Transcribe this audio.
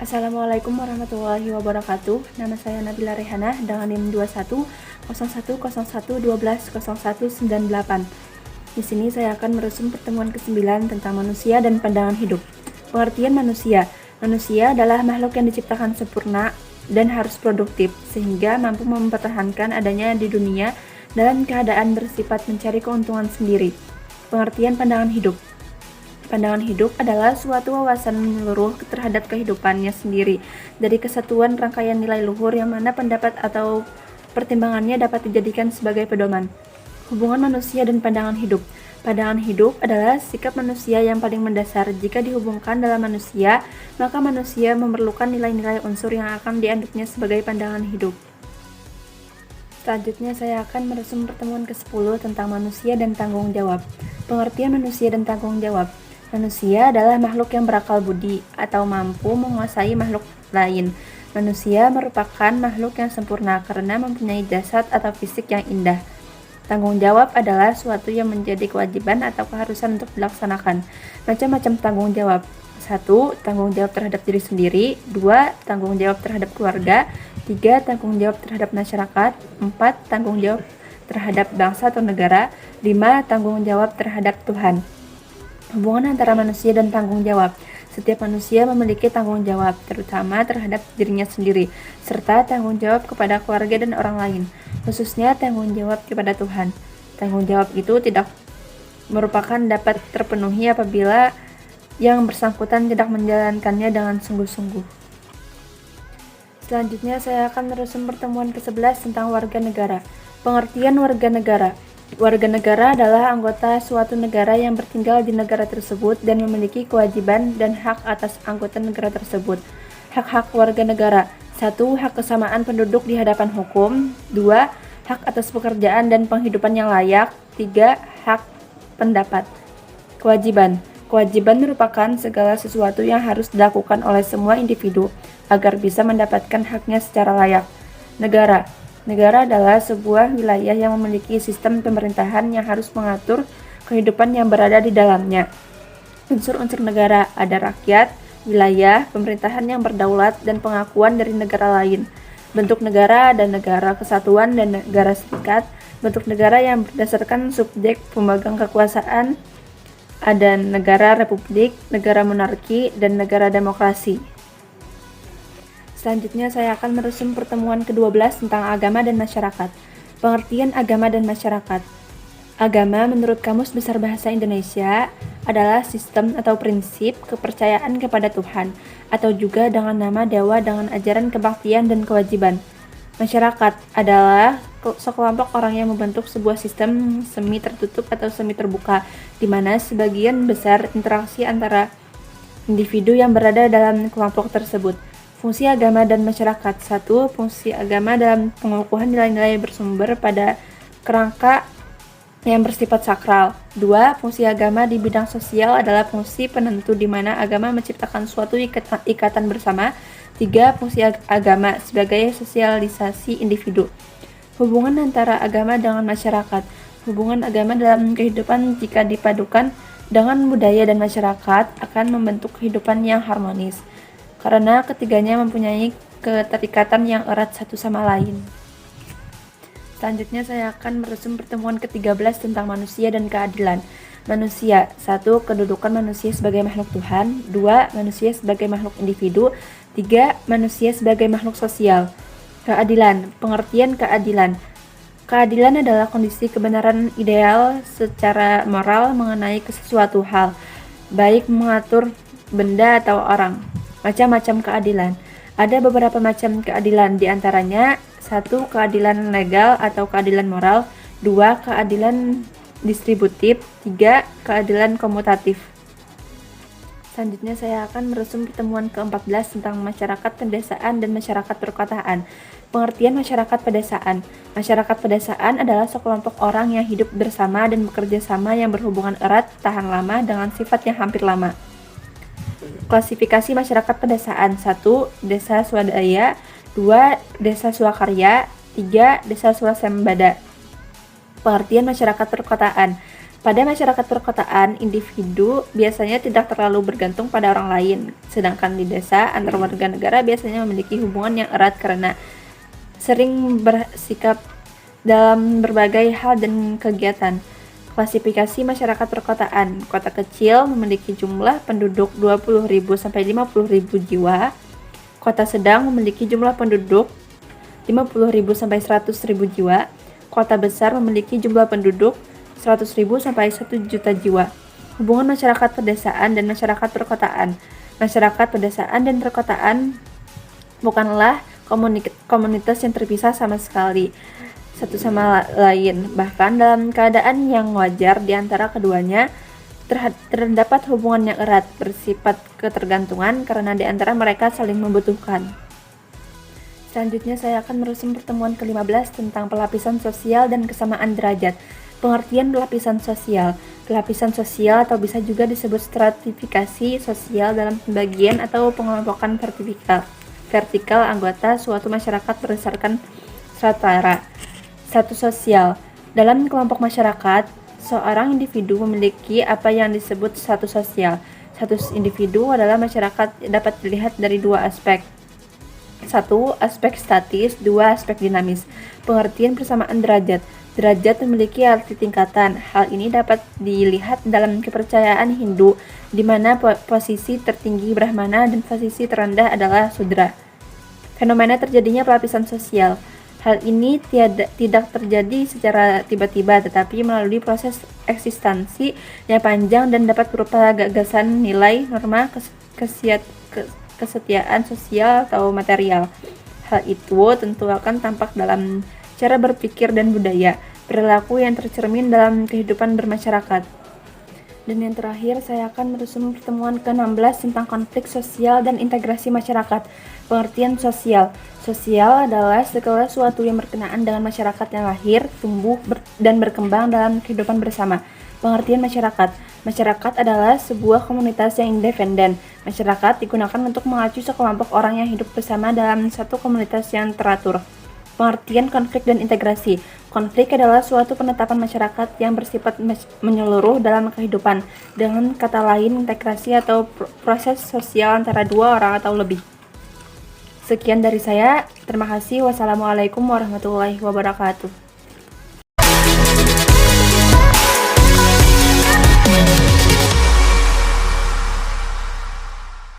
Assalamualaikum warahmatullahi wabarakatuh. Nama saya Nabila Rehanah dengan NIM 210101120198. Di sini saya akan meresum pertemuan ke-9 tentang manusia dan pandangan hidup. Pengertian manusia. Manusia adalah makhluk yang diciptakan sempurna dan harus produktif, sehingga mampu mempertahankan adanya di dunia dalam keadaan bersifat mencari keuntungan sendiri. Pengertian pandangan hidup. Pandangan hidup adalah suatu wawasan menyeluruh terhadap kehidupannya sendiri dari kesatuan rangkaian nilai luhur yang mana pendapat atau pertimbangannya dapat dijadikan sebagai pedoman. Hubungan manusia dan pandangan hidup. Pandangan hidup adalah sikap manusia yang paling mendasar. Jika dihubungkan dalam manusia, maka manusia memerlukan nilai-nilai unsur yang akan dianggapnya sebagai pandangan hidup. Selanjutnya saya akan meresum pertemuan ke-10 tentang manusia dan tanggung jawab. Pengertian manusia dan tanggung jawab. Manusia adalah makhluk yang berakal budi atau mampu menguasai makhluk lain. Manusia merupakan makhluk yang sempurna karena mempunyai jasad atau fisik yang indah. Tanggung jawab adalah suatu yang menjadi kewajiban atau keharusan untuk dilaksanakan. Macam-macam tanggung jawab. 1. Tanggung jawab terhadap diri sendiri. 2. Tanggung jawab terhadap keluarga. 3. Tanggung jawab terhadap masyarakat. 4. Tanggung jawab terhadap bangsa atau negara. 5. Tanggung jawab terhadap Tuhan. Hubungan antara manusia dan tanggung jawab. Setiap manusia memiliki tanggung jawab, terutama terhadap dirinya sendiri, serta tanggung jawab kepada keluarga dan orang lain, khususnya tanggung jawab kepada Tuhan. Tanggung jawab itu tidak merupakan dapat terpenuhi apabila yang bersangkutan tidak menjalankannya dengan sungguh-sungguh. Selanjutnya saya akan meresum pertemuan ke-11 tentang warga negara. Pengertian warga negara. Warga negara adalah anggota suatu negara yang bertinggal di negara tersebut dan memiliki kewajiban dan hak atas anggota negara tersebut. Hak-hak warga negara. 1. Hak kesamaan penduduk di hadapan hukum. 2. Hak atas pekerjaan dan penghidupan yang layak. 3. Hak pendapat. Kewajiban. Kewajiban merupakan segala sesuatu yang harus dilakukan oleh semua individu agar bisa mendapatkan haknya secara layak. Negara. Negara adalah sebuah wilayah yang memiliki sistem pemerintahan yang harus mengatur kehidupan yang berada di dalamnya. Unsur-unsur negara ada rakyat, wilayah, pemerintahan yang berdaulat, dan pengakuan dari negara lain. Bentuk negara ada negara kesatuan dan negara serikat. Bentuk negara yang berdasarkan subjek pemegang kekuasaan ada negara republik, negara monarki, dan negara demokrasi. Selanjutnya saya akan meresum pertemuan ke-12 tentang agama dan masyarakat. Pengertian agama dan masyarakat. Agama menurut Kamus Besar Bahasa Indonesia adalah sistem atau prinsip kepercayaan kepada Tuhan, atau juga dengan nama dewa dengan ajaran kebaktian dan kewajiban. Masyarakat adalah sekelompok orang yang membentuk sebuah sistem semi tertutup atau semi terbuka, di mana sebagian besar interaksi antara individu yang berada dalam kelompok tersebut. Fungsi agama dan masyarakat. 1. Fungsi agama dalam pengukuhan nilai-nilai bersumber pada kerangka yang bersifat sakral. 2. Fungsi agama di bidang sosial adalah fungsi penentu di mana agama menciptakan suatu ikatan bersama. 3. Fungsi agama sebagai sosialisasi individu. Hubungan antara agama dengan masyarakat. Hubungan agama dalam kehidupan jika dipadukan dengan budaya dan masyarakat akan membentuk kehidupan yang harmonis, karena ketiganya mempunyai keterikatan yang erat satu sama lain. Selanjutnya saya akan meresum pertemuan ke-13 tentang manusia dan keadilan. Manusia. 1. Kedudukan manusia sebagai makhluk Tuhan. 2. Manusia sebagai makhluk individu. 3. Manusia sebagai makhluk sosial. Keadilan. Pengertian keadilan. Keadilan adalah kondisi kebenaran ideal secara moral mengenai sesuatu hal, baik mengatur benda atau orang. Macam-macam keadilan. Ada beberapa macam keadilan, diantaranya 1. Keadilan legal atau keadilan moral. 2. Keadilan distributif. 3. Keadilan komutatif. Selanjutnya saya akan meresum pertemuan ke-14 tentang masyarakat pedesaan dan masyarakat perkotaan. Pengertian masyarakat pedesaan. Masyarakat pedesaan adalah sekelompok orang yang hidup bersama dan bekerja sama yang berhubungan erat, tahan lama, dengan sifat yang hampir lama. Klasifikasi masyarakat pedesaan. 1. Desa swadaya. 2. Desa swakarya. 3. Desa swasembada. Pengertian masyarakat perkotaan. Pada masyarakat perkotaan, individu biasanya tidak terlalu bergantung pada orang lain, sedangkan di desa, antar warga negara biasanya memiliki hubungan yang erat karena sering bersikap dalam berbagai hal dan kegiatan. Klasifikasi masyarakat perkotaan. Kota kecil memiliki jumlah penduduk 20.000 sampai 50.000 jiwa. Kota sedang memiliki jumlah penduduk 50.000 sampai 100.000 jiwa. Kota besar memiliki jumlah penduduk 100.000 sampai 1 juta jiwa. Hubungan masyarakat pedesaan dan masyarakat perkotaan. Masyarakat pedesaan dan perkotaan bukanlah komunitas yang terpisah sama sekali satu sama lain. Bahkan dalam keadaan yang wajar di antara keduanya terdapat hubungan yang erat bersifat ketergantungan karena di antara mereka saling membutuhkan. Selanjutnya saya akan merusung pertemuan ke-15 tentang pelapisan sosial dan kesamaan derajat. Pengertian lapisan sosial. Lapisan sosial atau bisa juga disebut stratifikasi sosial dalam pembagian atau pengelompokan vertikal anggota suatu masyarakat berdasarkan strata. Status sosial. Dalam kelompok masyarakat, seorang individu memiliki apa yang disebut status sosial. Status individu adalah masyarakat dapat dilihat dari dua aspek. 1. Aspek statis, 2. Aspek dinamis. Pengertian persamaan derajat. Derajat memiliki arti tingkatan. Hal ini dapat dilihat dalam kepercayaan Hindu, di mana posisi tertinggi Brahmana dan posisi terendah adalah Sudra. Fenomena terjadinya pelapisan sosial. Hal ini tidak terjadi secara tiba-tiba, tetapi melalui proses eksistensi yang panjang dan dapat berupa gagasan, nilai, norma, kesetiaan sosial atau material. Hal itu tentu akan tampak dalam cara berpikir dan budaya, perilaku yang tercermin dalam kehidupan bermasyarakat. Dan yang terakhir, saya akan merusung pertemuan ke-16 tentang konflik sosial dan integrasi masyarakat. Pengertian sosial. Sosial adalah segala sesuatu yang berkenaan dengan masyarakat yang lahir, tumbuh, dan berkembang dalam kehidupan bersama. Pengertian masyarakat. Masyarakat adalah sebuah komunitas yang independen. Masyarakat digunakan untuk mengacu sekelompok orang yang hidup bersama dalam satu komunitas yang teratur. Pengertian konflik dan integrasi. Konflik adalah suatu penetapan masyarakat yang bersifat menyeluruh dalam kehidupan. Dengan kata lain, integrasi atau proses sosial antara dua orang atau lebih. Sekian dari saya. Terima kasih. Wassalamualaikum warahmatullahi wabarakatuh.